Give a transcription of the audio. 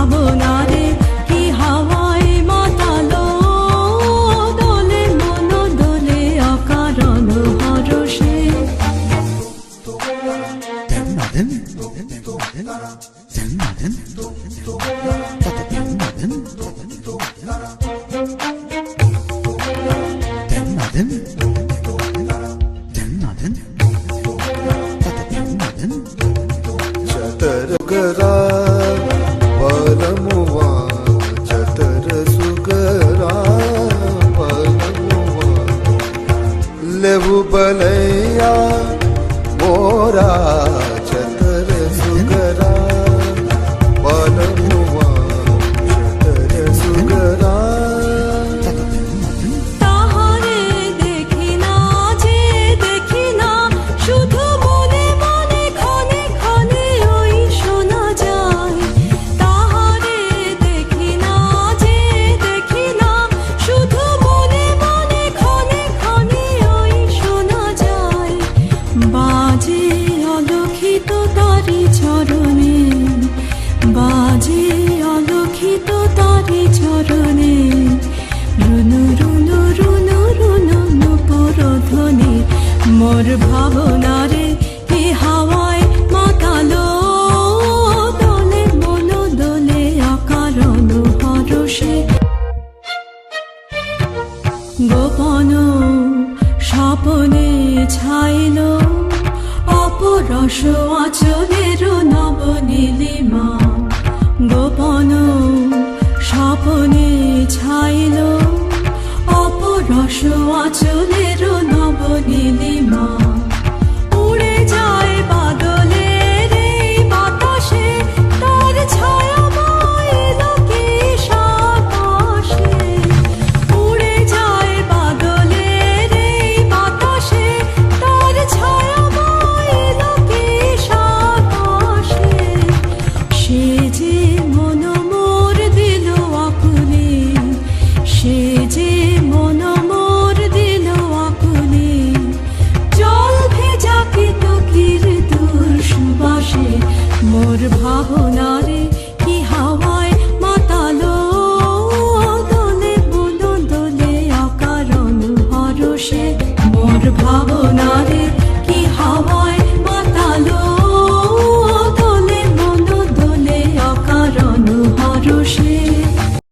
ভাবনারে কি হাওয়ায় মাতালো, দোলে মন দোলে অকারণ হরষে। चतरगरा पलमुवा चतर सुगरा पलमुवा लेवु बलैया मोरा चतर सुगरा पलमुवा चतर सुगरा। তাহারে দেখি না যে দেখি না, শুধু মনে মনে ক্ষণে ক্ষণে ওই শোনা যায়। তাহারে দেখি না যে দেখি না, শুধু মনে মনে ক্ষণে ক্ষণে ওই শোনা যায়। বাজে অলক্ষিত তারি চরণে, বাজে অলক্ষিত তারি চরণে, রুনু রুনু রুনু রুনু নুপুর ধ্বনি। মোর ভাবনারে কি হাওয়ায় মাতালো, দোলে মন দোলে অকারণ হরষে। গোপন স্বপনে ছাইল অপরস আচলের নবনীলিমা। গোপন স্বপনে ছাইল অপরস আচলের নবনীলিমা। উড়ে যায় বাদলের এই বাতাসে, তার ছায়াময় লোকেশ আকাশে। উড়ে যায় বাদলের এই বাতাসে, তার ছায়াময় লোকেশ আকাশে। সে যে মন মোর দিল আকুলে, সে যে মন মোর দিল আকুলে। জল ভেজা কেতকীর দূর সুবাসে, মোর ভাবনারে কি হাওয়ায় মাতালো, দোলে মন দোলে অকারণ হরষে। মোর ভাবনারে